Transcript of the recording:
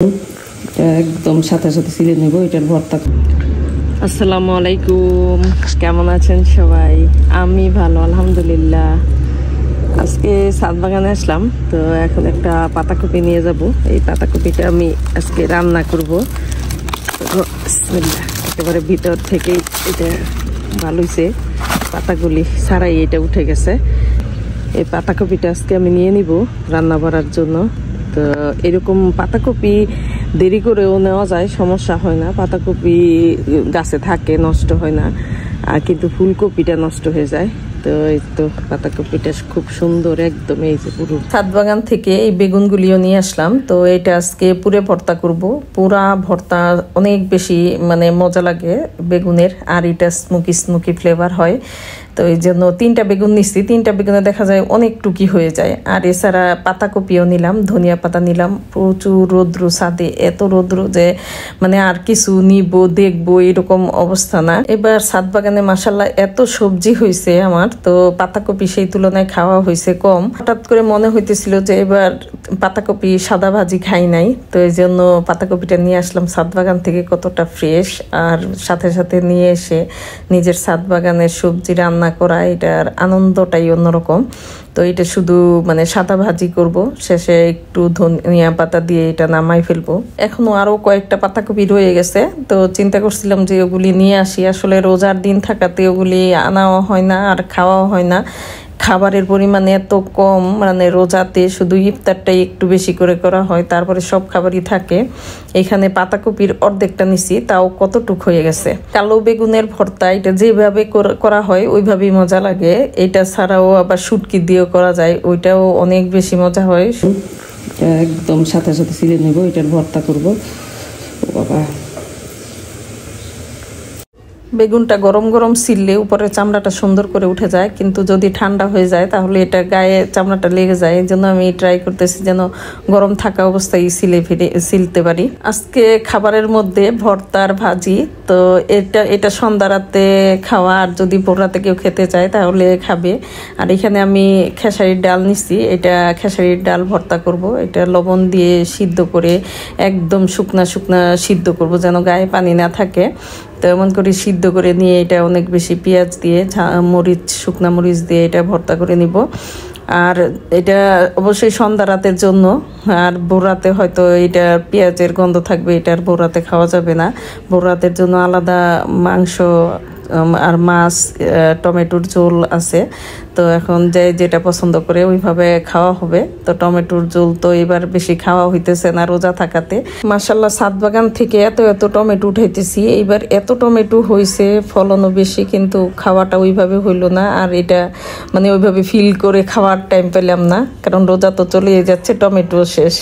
একদম সাথে সাথে ছিলে নেব এটার ভর্তা। আসসালামু আলাইকুম, কেমন আছেন সবাই? আমি ভালো আলহামদুলিল্লাহ। আজকে ছাদ বাগানে আসলাম, তো এখন একটা পাতাকপি নিয়ে যাব। এই পাতাকপিটা আমি আজকে রান্না করব। একেবারে ভিতর থেকে এটা ভালো হয়েছে, পাতাগুলি ছাড়াই এটা উঠে গেছে। এই পাতাকপিটা আজকে আমি নিয়ে নিব রান্না করার জন্য। তো এরকম পাতাকপি দেরি করেও নেওয়া যায়, সমস্যা হয় না। পাতাকপি গাছে থাকে, নষ্ট হয় না, আর কিন্তু ফুলকপিটা নষ্ট হয়ে যায়। তো এই তো পাতাকপিটা খুব সুন্দর একদম। এই যে পুরো ছাদ বাগান থেকে এই বেগুনগুলিও নিয়ে আসলাম। তো এটা আজকে পুরে ভর্তা করব। পুরা ভর্তা অনেক বেশি মজা লাগে বেগুনের, আর এটা স্মোকি স্মোকি ফ্লেভার হয়। তো এই জন্য 3টা বেগুন নিচ্ছি। 3টা বেগুনে দেখা যায় অনেক টুকি হয়ে যায়। আর এছাড়া পাতাকপিও নিলাম, ধনিয়া পাতা নিলাম। প্রচুর রৌদ্র, ছাদে এত রৌদ্র যে আর কিছু নিব দেখবো এরকম অবস্থা না। এবার ছাদ বাগানে মাশাআল্লাহ এত সবজি হয়েছে আমার, তো পাতাকপি সেই তুলনায় খাওয়া হয়েছে কম। হঠাৎ করে মনে হইতেছিল যে এবার পাতাকপি সাদা ভাজি খাই নাই, তো এই জন্য পাতাকপিটা নিয়ে আসলাম ছাদ বাগান থেকে। কতটা ফ্রেশ, আর সাথে সাথে নিয়ে এসে নিজের ছাদ বাগানের সবজি রান্না করা, এটার আনন্দটাই অন্যরকম। তো এটা শুধু সাদা ভাজি করব, শেষে একটু ধনিয়া পাতা দিয়ে এটা নামাই ফেলবো। এখনো আরো কয়েকটা পাতাকপি রয়ে গেছে, তো চিন্তা করছিলাম যে ওগুলি নিয়ে আসি। আসলে রোজার দিন থাকাতে ওগুলি আনাও হয় না আর খাওয়াও হয় না। খাবারের পরিমাণ এত কম, রোজাতে শুধু ইফতারটাই একটু বেশি করে করা হয়, তারপরে সব খাবারই থাকে। এখানে পাতাকপির অর্ধেকটা নিছি, তাও কতটুক হয়ে গেছে। কালো বেগুনের ভর্তা এটা যেভাবে করা হয় ওইভাবেই মজা লাগে। এটা ছাড়াও আবার শুটকি দিয়েও করা যায়, ওইটাও অনেক বেশি মজা হয়। একদম সাথে সাথে ছিলে নেব, এটার ভর্তা করব। বাবা, বেগুনটা গরম গরম ছিলে উপরে চামড়াটা সুন্দর করে উঠে যায়, কিন্তু যদি ঠান্ডা হয়ে যায় তাহলে এটা গায়ে চামড়াটা লেগে যায়। এই জন্য আমি ট্রাই করতেছি যেন গরম থাকা অবস্থায় সিলতে পারি। আজকে খাবারের মধ্যে ভর্তার ভাজি, তো এটা সন্ধ্যা রাতে খাওয়া, আর যদি ভোর রাতে কেউ খেতে চায় তাহলে খাবে। আর এখানে আমি খেসারির ডাল নিচ্ছি, এটা খেসারির ডাল ভর্তা করব। এটা লবণ দিয়ে সিদ্ধ করে একদম শুকনা শুকনা সিদ্ধ করব, যেন গায়ে পানি না থাকে। তো এমন করে সিদ্ধ করে নিয়ে এটা অনেক বেশি পেঁয়াজ দিয়ে, মরিচ, শুকনা মরিচ দিয়ে এটা ভর্তা করে নিব। আর এটা অবশ্যই সন্ধ্যা রাতের জন্য, আর ভোর রাতে হয়তো এটা পেঁয়াজের গন্ধ থাকবে, এটার ভোর রাতে খাওয়া যাবে না। ভোর রাতের জন্য আলাদা মাংস আর মাছ, টমেটোর ঝোল আছে। তো এখন যেটা পছন্দ করে ওইভাবে খাওয়া হবে। তো টমেটোর ঝোল তো এবার বেশি খাওয়া হইতেছে না রোজা থাকাতে। মাশাআল্লাহ ছাদ বাগান থেকে এত এত টমেটো উঠাইতেছি। এইবার এত টমেটো হয়েছে, ফলনও বেশি, কিন্তু খাওয়াটা ওইভাবে হইল না। আর এটা ওইভাবে ফিল করে খাওয়ার টাইম পেলাম না, কারণ রোজা তো চলেই যাচ্ছে, টমেটো শেষ।